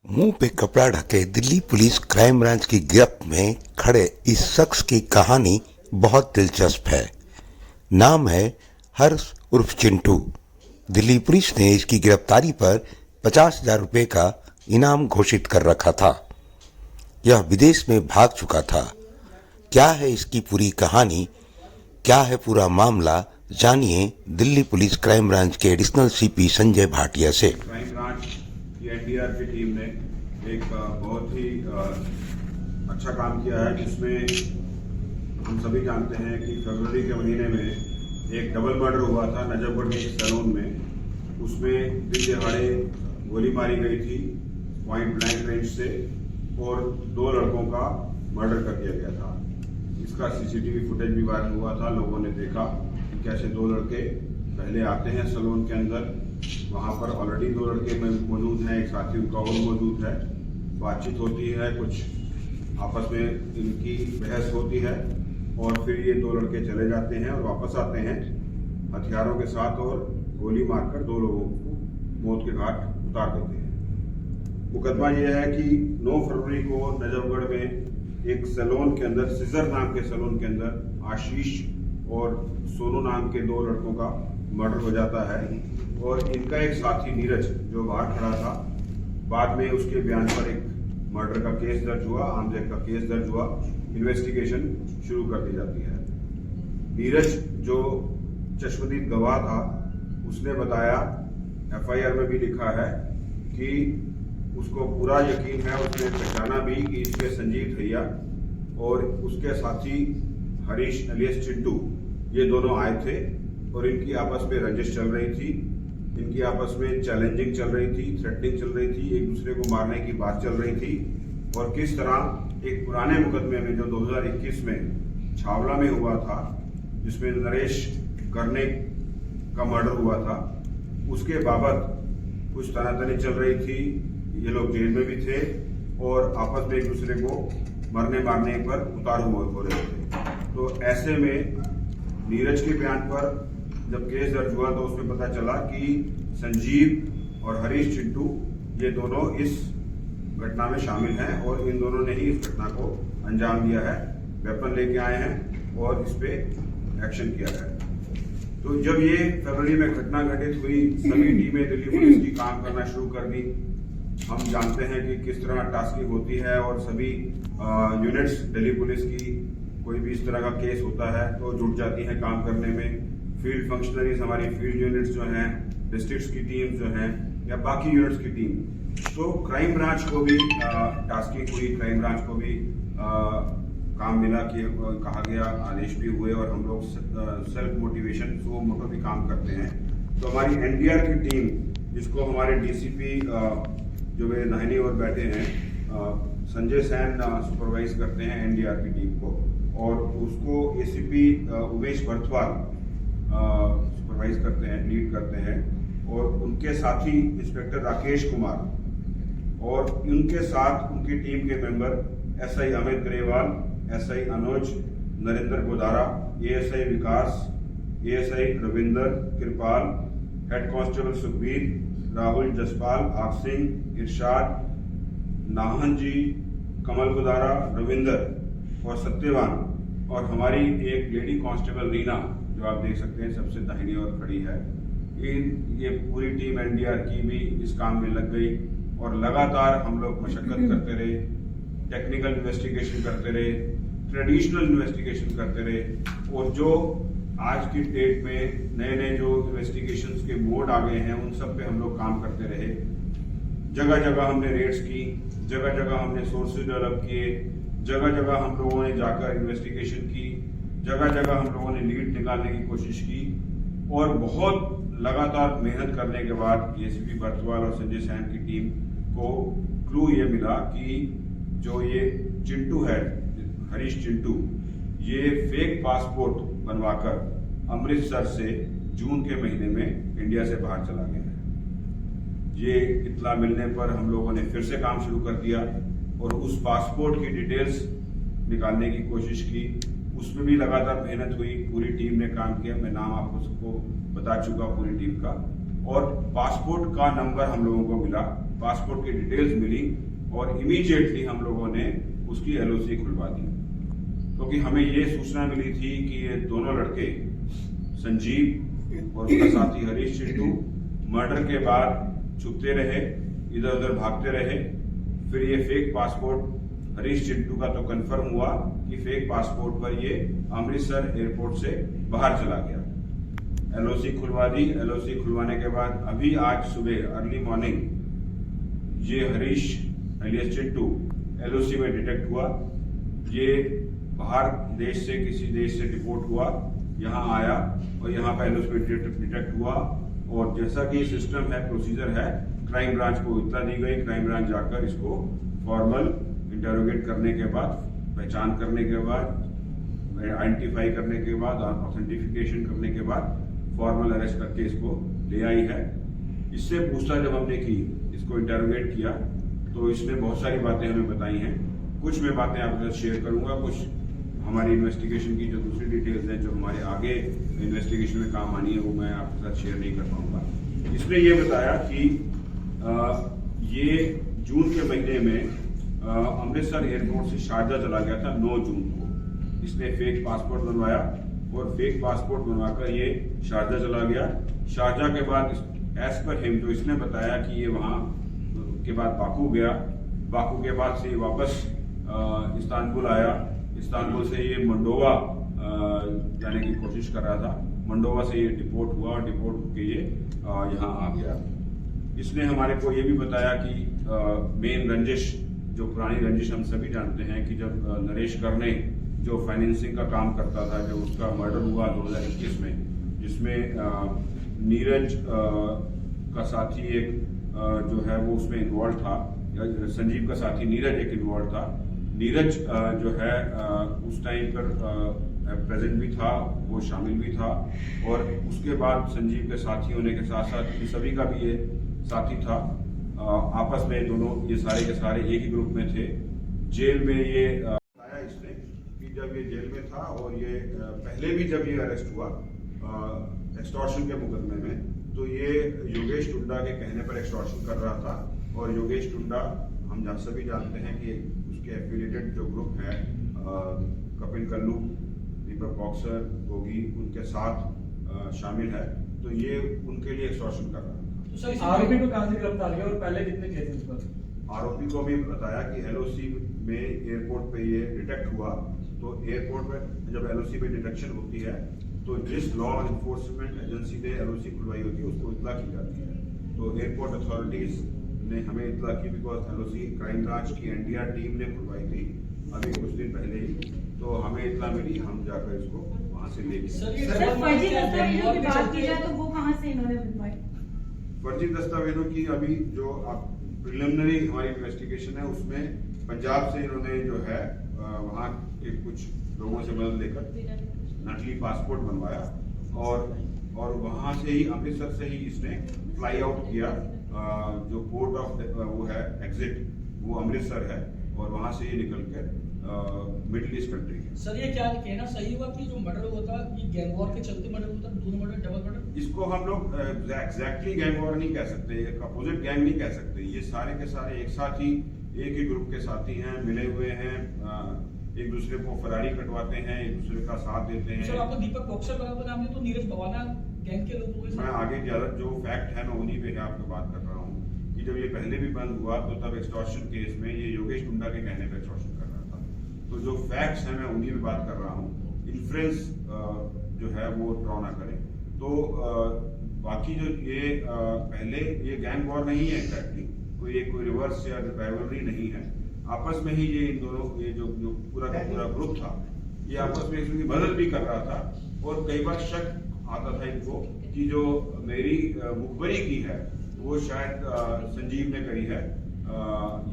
मुंह पे कपड़ा ढके दिल्ली पुलिस क्राइम ब्रांच की गिरफ्त में खड़े इस शख्स की कहानी बहुत दिलचस्प है। नाम है हर्ष उर्फ चिंटू। दिल्ली पुलिस ने इसकी गिरफ्तारी पर 50,000 रुपए का इनाम घोषित कर रखा था। यह विदेश में भाग चुका था। क्या है इसकी पूरी कहानी, क्या है पूरा मामला, जानिए दिल्ली पुलिस क्राइम ब्रांच के एडिशनल सीपी संजय भाटिया से। क्राइम ब्रांच की एनडीआर की टीम ने एक बहुत ही अच्छा काम किया है, जिसमें हम सभी जानते हैं कि फरवरी के महीने में एक डबल मर्डर हुआ था नजफगढ़ के सैलून में। उसमें दिन दहाड़े गोली मारी गई थी पॉइंट ब्लैंक रेंज से और 2 लड़कों का मर्डर कर दिया गया था। इसका सीसीटीवी फुटेज भी वायरल हुआ था। लोगों ने देखा कि कैसे 2 लड़के पहले आते हैं सैलून के अंदर, वहाँ पर ऑलरेडी 2 लड़के मौजूद हैं, एक साथी उनका और मौजूद है। बातचीत होती है, कुछ आपस में इनकी बहस होती है और फिर ये 2 लड़के चले जाते हैं और वापस आते हैं हथियारों के साथ और गोली मारकर 2 लोगों को मौत के घाट उतार देते हैं। मुकदमा यह है कि 9 फरवरी को नजफगढ़ में एक सैलून के अंदर, सीजर नाम के सैलून के अंदर आशीष और सोनू नाम के 2 लड़कों का मर्डर हो जाता है और इनका एक साथी नीरज जो बाहर खड़ा था, बाद में उसके बयान पर एक मर्डर का केस दर्ज हुआ, आमजद का केस दर्ज हुआ, इन्वेस्टिगेशन शुरू कर दी जाती है। नीरज जो चश्मदीद गवाह था, उसने बताया, एफआईआर में भी लिखा है कि उसको पूरा यकीन है, उसने पहचाना भी कि इसके संजीव भैया और उसके साथी हरीश अलियास चिंटू, ये दोनों आए थे और इनकी आपस में रंजिश चल रही थी, इनकी आपस में चैलेंजिंग चल रही थी, थ्रेटनिंग चल रही थी, एक दूसरे को मारने की बात चल रही थी। और किस तरह एक पुराने मुकदमे में जो 2021 में छावला में हुआ था, जिसमें नरेश करने का मर्डर हुआ था, उसके बाबत कुछ तनातनी चल रही थी। ये लोग जेल में भी थे और आपस में एक दूसरे को मरने मारने पर उतारू हो रहे थे। तो ऐसे में नीरज के बयान पर जब केस दर्ज हुआ तो उसमें पता चला कि संजीव और हरीश चिंटू ये दोनों इस घटना में शामिल हैं और इन दोनों ने ही इस घटना को अंजाम दिया है। वेपन लेके आए हैं और इस पे एक्शन किया है। तो जब ये फरवरी में घटना घटित हुई, सभी टीमें दिल्ली पुलिस की काम करना शुरू कर दी। हम जानते हैं कि किस तरह टास्किंग होती है और सभी यूनिट्स दिल्ली पुलिस की, कोई भी इस तरह का केस होता है तो जुट जाती हैं काम करने में। फील्ड फंक्शनरीज, हमारी फील्ड यूनिट्स जो हैं, डिस्ट्रिक्ट्स की टीम जो हैं या बाकी यूनिट्स की टीम, तो क्राइम ब्रांच को भी टास्किंग हुई, क्राइम ब्रांच को भी काम मिला कि कहा गया, आदेश भी हुए और हम लोग सेल्फ मोटिवेशन सो मोटो भी काम करते हैं। तो हमारी एनडीआर की टीम, जिसको हमारे डीसीपी जो मेरे दाहिनी ओर बैठे हैं संजय सैन सुपरवाइज करते हैं एनडीआर की टीम को, और उसको एसीपी उमेश बर्थवाल सुपरवाइज करते हैं, लीड करते हैं, और उनके साथी इंस्पेक्टर राकेश कुमार और उनके साथ उनकी टीम के member SI Amit Grewal, SI Anuj, Narendra Godara, ASI Vikas, ASI Ravinder Kripal, head constable Sukhbir, Rahul Jaspal, आप सिंह, इरशाद, नाहन जी, कमल गोदारा, रविंदर और सत्यवान, और हमारी एक लेडी कांस्टेबल रीना जो आप देख सकते हैं सबसे दाहिनी ओर खड़ी है। ये पूरी टीम एनडीआर की भी इस काम में लग गई और लगातार हम लोग मशक्कत करते रहे, टेक्निकल इन्वेस्टिगेशन करते रहे, ट्रेडिशनल इन्वेस्टिगेशन करते रहे, और जो आज की डेट में नए नए जो इन्वेस्टिगेशंस के मोड आ गए हैं उन सब पे हम लोग काम करते रहे। जगह जगह हमने रेड्स की, जगह जगह हमने सोर्सेज डेवलप किए, जगह जगह हम लोगों ने जाकर इन्वेस्टिगेशन की, जगह जगह हम लोगों ने लीड निकालने की कोशिश की, और बहुत लगातार मेहनत करने के बाद एसीपी बर्थवाल और संजय सैन की टीम को क्लू ये मिला कि जो ये चिंटू है, हरीश चिंटू, ये फेक पासपोर्ट बनवाकर अमृतसर से जून के महीने में इंडिया से बाहर चला गया है। ये इत्तला मिलने पर हम लोगों ने फिर से काम शुरू कर दिया और उस पासपोर्ट की डिटेल्स निकालने की कोशिश की। उसमें भी लगातार मेहनत हुई, पूरी टीम ने काम किया। मैं नाम आपको सबको बता चुका पूरी टीम का। और पासपोर्ट का नंबर हम लोगों को मिला, पासपोर्ट की डिटेल्स मिली और इमीडिएटली हम लोगों ने उसकी एलओसी खुलवा दी, क्योंकि हमें ये सूचना मिली थी कि ये दोनों लड़के संजीव और उसका साथी हरीश चिंटू मर्डर के बाद छुपते रहे, इधर उधर भागते रहे। फिर ये फेक पासपोर्ट हरीश चिंटू का तो कंफर्म हुआ कि फेक पासपोर्ट पर ये अमृतसर एयरपोर्ट से बाहर चला गया। एलओसी खुलवा दी। एलओसी खुलवाने के बाद अभी आज सुबह अर्ली मॉर्निंग ये हरीश एलियस चिंटू एलओसी में डिटेक्ट हुआ। ये बाहर देश से किसी देश से डिपोर्ट हुआ, यहाँ आया और यहाँ पर एलओसी में डिटेक्ट हुआ। और जैसा कि सिस्टम है, प्रोसीजर है, क्राइम ब्रांच को इत्तला दी गई। क्राइम ब्रांच जाकर इसको फॉर्मल इंटरोगेट करने के बाद, पहचान करने के बाद, आइडेंटिफाई करने के बाद, ऑथेंटिफिकेशन करने के बाद फॉर्मल अरेस्ट करके इसको ले आई है। इससे पूछताछ जब हमने की, इसको इंटरोगेट किया, तो इसने बहुत सारी बातें हमें बताई हैं। कुछ मैं बातें आपके साथ शेयर करूंगा, कुछ हमारी इन्वेस्टिगेशन की जो दूसरी डिटेल्स हैं जो हमारे आगे इन्वेस्टिगेशन में काम आनी है वो मैं आपके साथ शेयर नहीं कर पाऊंगा। इसने ये बताया कि ये जून के महीने में अमृतसर एयरपोर्ट से शारजा चला गया था 9 जून को। इसने फेक पासपोर्ट बनवाया और फेक पासपोर्ट बनवाकर ये शारजा चला गया। शारजा के बाद एज पर हिम जो इसने बताया कि ये वहाँ के बाद बाकू गया, बाकू के बाद से ये वापस इस्तांबुल आया, इस्तांबुल से ये मंडोवा जाने की कोशिश कर रहा था, मंडोवा से ये डिपोर्ट हुआ, डिपोर्ट होकर ये यहाँ आ गया। इसने हमारे को ये भी बताया कि मेन रंजिश, जो पुरानी रंजिश हम सभी जानते हैं कि जब नरेश करने जो फाइनेंसिंग का काम करता था, जब उसका मर्डर हुआ 2021 में, जिसमें नीरज का साथी एक जो है वो उसमें इन्वॉल्व था, संजीव का साथी नीरज एक इन्वॉल्व था। नीरज जो है उस टाइम पर प्रेजेंट भी था, वो शामिल भी था। और उसके बाद संजीव के साथी होने के साथ साथ सभी का भी ये साथी था। आपस में दोनों ये सारे के सारे एक ही ग्रुप में थे। जेल में ये बताया इसने कि जब ये जेल में था और ये पहले भी जब ये अरेस्ट हुआ एक्सटॉर्शन के मुकदमे में, तो ये योगेश टुंडा के कहने पर एक्सटॉर्शन कर रहा था। और योगेश टुंडा हम सभी जानते हैं कि उसके एफिलिएटेड जो ग्रुप है कपिल कल्लू, दीपक बॉक्सर, गोगी, उनके साथ शामिल है। तो ये उनके लिए एक्सटॉर्शन कर रहा था। तो सर आरोपी को कहां से गिरफ्तार किया और पहले कितने केस इस पर? आरोपी को भी बताया कि एलओसी में एयरपोर्ट पे ये डिटेक्ट हुआ। तो एयरपोर्ट पे जब एलओसी पे डिटेक्शन होती है तो जिस लॉ एनफोर्समेंट एजेंसी ने एलओसी खुलवाई होती है उसको इत्तला की जाती है। तो एयरपोर्ट अथॉरिटीज ने हमें इत्तला की, बिकॉज एलओसी क्राइम ब्रांच की एनडीआर टीम ने खुलवाई थी अभी कुछ दिन पहले ही। तो हमें इत्तला मिली, हम जाकर इसको वहां से ले गए। सर फर्जी दस्तावेजों की बात की जाए तो वो कहां से इन्होंने बनवाई? फर्जी दस्तावेजों की अभी जो आप प्रिलिमिनरी हमारी इन्वेस्टिगेशन है उसमें पंजाब से इन्होंने जो है वहाँ के कुछ लोगों से मदद लेकर नकली पासपोर्ट बनवाया और वहाँ से ही अमृतसर से ही इसने फ्लाई आउट किया। जो पोर्ट ऑफ वो है एग्जिट वो अमृतसर है और वहाँ से ये निकल कर मिडिल ईस्ट कंट्री है। सर ये क्या कहना सही हुआ कि जो मर्डर हुआ था ये गैंग वॉर के चलते मर्डर हुआ था, दोनों मर्डर, डबल मर्डर? इसको हम लोग एग्जैक्टली गैंग वॉर नहीं कह सकते, एक अपोजिट गैंग नहीं कह सकते। ये सारे के सारे एक साथ ही एक ही ग्रुप के साथी हैं, मिले हुए हैं, एक दूसरे को फरारी कटवाते हैं, एक दूसरे का साथ देते हैं। सर आपको दीपक बॉक्सर बराबर नाम है, तो नीरज भवाना गैंग के लोगों के मैं आगे ज्यादा जो फैक्ट है मैं उन्हीं पे आपको बात कर रहा हूँ कि जब ये पहले भी बंद हुआ तो तब एक्सटॉर्शन केस में ये योगेश टुंडा के कहने पर एक्सटॉर्शन कर रहा था। तो जो फैक्ट्स हैं मैं उन्हीं पे बात कर रहा हूँ, इन्फ्लुएंस जो है वो ड्रॉ ना करें। तो बाकी जो ये पहले ये गैंग वॉर नहीं है, एग्जैक्टली कोई रिवर्स या राइवलरी नहीं है। आपस में ही ये इन दोनों ये जो पूरा का पूरा ग्रुप था ये आपस में इसकी मदद भी कर रहा था। और कई बार शक आता था इनको कि जो मेरी मुखबरी की है वो शायद संजीव ने करी है,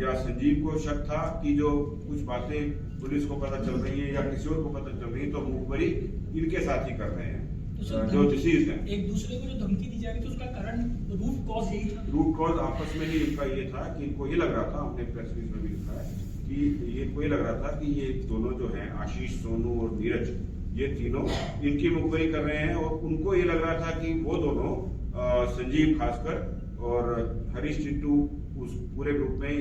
या संजीव को शक था कि जो कुछ बातें पुलिस को पता चल रही है या किसी और को पता चल रही है तो मुखबरी इनके साथ ही कर रहे हैं। तो जो डिसीज है एक दूसरे को जो धमकी दी जा रही थी उसका कारण रूट कॉज यही था? रूट कॉज आपस में ही इनका ये था कि इनको ये लग रहा था, हमने प्रेस रिलीज में भी लिखा है कि ये को ये लग रहा था कि ये दोनों जो हैं आशीष, सोनू और नीरज, ये तीनों इनकी मुखबरी कर रहे हैं। और उनको ये लग रहा था कि वो दोनों संजीव खासकर और हरीश चिंटू उस पूरे ग्रुप में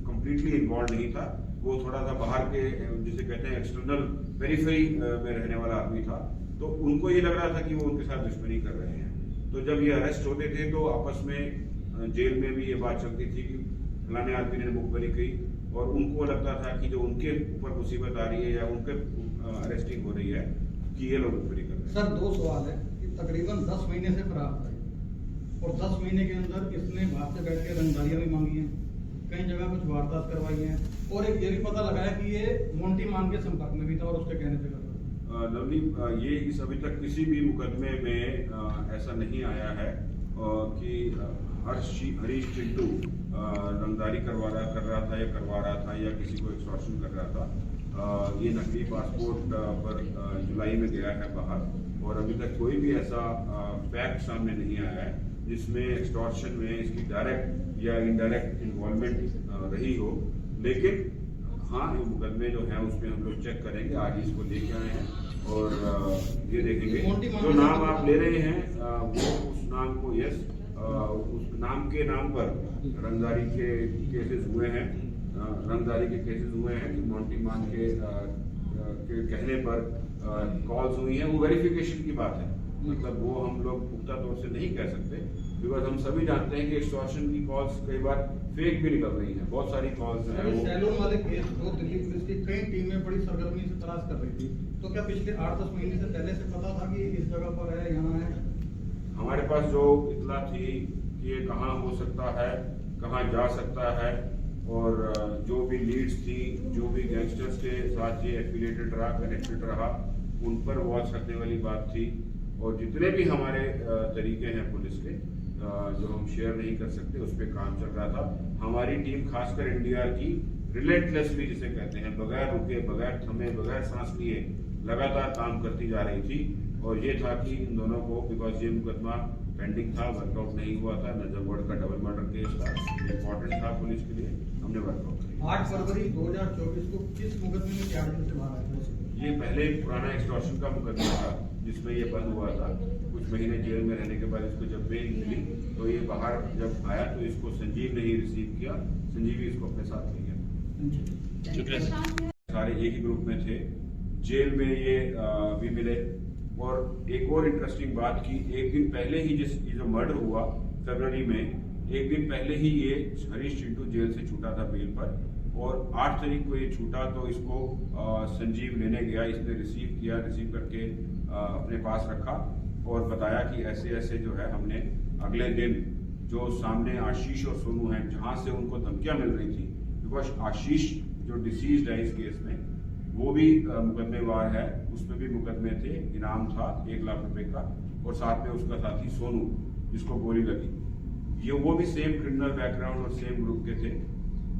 कंप्लीटली इन्वॉल्व नहीं था। वो थोड़ा सा बाहर के जिसे कहते हैं एक्सटर्नल पेरिफेरी में रहने वाला आदमी था। तो उनको ये लग रहा था कि वो उनके साथ दुश्मनी कर रहे हैं। तो जब ये अरेस्ट होते थे तो आपस में जेल में भी ये बात चलती थी कि फलाने आदमी ने मुखबरी की, और उनको लगता था कि जो उनके ऊपर मुसीबत आ रही है या उनके अरेस्टिंग हो रही है कि ये लोग मुखबरी कर रहे हैं। सर 2 सवाल है कि तकरीबन 10 महीने से फरार था और 10 महीने के अंदर इसने बाहर से बैठ के रंगदारियां भी मांगी हैं, कई जगह कुछ वारदात करवाई हैं, और एक ये भी पता लगा है कि ये मोंटी मान के संपर्क में भी था और उसके कहने पे करता। लवली, ये इस अभी तक किसी भी मुकदमे में ऐसा नहीं आया है कि हरीश चिंटू रंगदारी कर रहा था या किसी को एक्सटॉर्शन कर रहा था। ये नकली पासपोर्ट पर जुलाई में गया है बाहर, और अभी तक कोई भी ऐसा फैक्ट सामने नहीं आया है जिसमें एक्सटॉर्शन में इसकी डायरेक्ट या इनडायरेक्ट इन्वॉल्वमेंट रही हो। लेकिन हाँ, ये मुकदमे जो हैं उसमें हम लोग चेक करेंगे। आज इसको लेके आए हैं और ये देखेंगे जो नाम आप ले रहे हैं वो उस नाम को उस नाम के नाम पर रंगदारी के केसेस हुए हैं। कि मोंटी मान के कहने पर कॉल्स हुई हैं। वो वेरिफिकेशन की बात है, मतलब वो हम लोग पुख्ता तौर से नहीं कह सकते, बिकॉज हम सभी जानते हैं कि एक्सटॉर्शन की कॉल्स कई बार फेक भी निकल रही हैं। बहुत सारी कॉल्स हैं। सैलून वाले केस को दिल्ली पुलिस की कई टीमें बड़ी सरगर्मी से तलाश कर रही थी, तो क्या पिछले 8-10 महीने से पहले से पता था कि इस जगह पर है, यहाँ है? हमारे पास जो इतला थी कि ये कहाँ हो सकता है, कहाँ जा सकता है, और जो भी लीड्स थी, जो भी गैंगस्टर्स के साथ ये एफिलिएटेड रहा, कनेक्टेड रहा, उन पर वॉच रखने वाली बात थी। और जितने भी हमारे तरीके हैं पुलिस के जो हम शेयर नहीं कर सकते, उस पर काम चल रहा था। हमारी टीम खासकर एनडीआर की रिलेंटलेसली जिसे कहते हैं, बगैर रुके, बगैर थमे, बगैर सांस लिए लगातार काम करती जा रही थी। और ये था कि इन दोनों को, बिकॉज ये मुकदमा पेंडिंग था, वर्कआउट नहीं हुआ था, नजफगढ़ का डबल मर्डर केस था, इम्पोर्टेंट था पुलिस के लिए, हमने वर्कआउट किया। 8 फरवरी 2024 को किस मुकदमे में क्या से बाहर आए थे? ये पहले पुराना एक्सटॉर्शन का मुकदमा था जिसमें ये बंद हुआ था। कुछ महीने जेल में रहने के बाद इसको जब बेल मिली तो ये बाहर जब आया तो इसको संजीव ने ही रिसीव किया। संजीव ही इसको अपने साथ ले गया। सारे एक ही ग्रुप में थे। जेल में ये भी मिले। और एक और इंटरेस्टिंग बात की, एक दिन पहले ही ये जो मर्डर हुआ फरवरी में, एक दिन पहले ही ये हरीश चिंटू जेल से छूटा था बेल पर, और 8 तारीख को ये छूटा तो इसको संजीव लेने गया। इसने रिसीव किया, रिसीव करके अपने पास रखा और बताया कि ऐसे ऐसे जो है हमने अगले दिन जो सामने आशीष और सोनू हैं, जहां से उनको धमकियां मिल रही थी, बिकॉज आशीष जो डिसीज्ड है इस केस में वो भी मुकदमेवार है, उसमें भी मुकदमे थे, इनाम था 1 लाख रुपए का, और साथ में उसका साथी सोनू जिसको गोली लगी, ये वो भी सेम क्रिमिनल बैकग्राउंड और सेम ग्रुप के थे।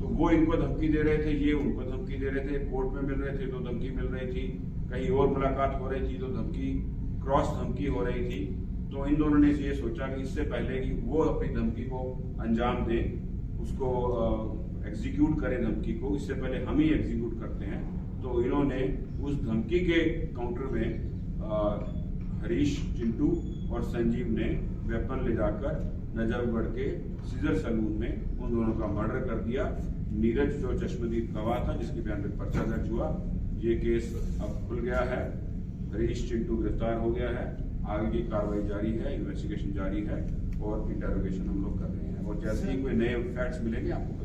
तो वो इनको धमकी दे रहे थे, ये उनको धमकी दे रहे थे, कोर्ट में मिल रहे थे तो धमकी मिल रही थी, कहीं और मुलाकात हो रही थी तो धमकी, क्रॉस धमकी हो रही थी। तो इन दोनों ने ये सोचा कि इससे पहले कि वो अपनी धमकी को अंजाम दें, उसको एग्जीक्यूट करें धमकी को, इससे पहले हम ही एग्जीक्यूट करते हैं। तो इन्होंने उस धमकी के काउंटर में हरीश चिंटू और संजीव ने वेपन ले जाकर नजफगढ़ के सीजर सैलून में उन दोनों का मर्डर कर दिया। नीरज जो चश्मदीद गवाह था जिसके बयान में पर्चा दर्ज हुआ, ये केस अब खुल गया है, हरीश चिंटू गिरफ्तार हो गया है। आगे की कार्रवाई जारी है, इन्वेस्टिगेशन जारी है और इंटरोगेशन हम लोग कर रहे हैं, और जैसे ही कोई नए फैक्ट्स मिलेंगे आपको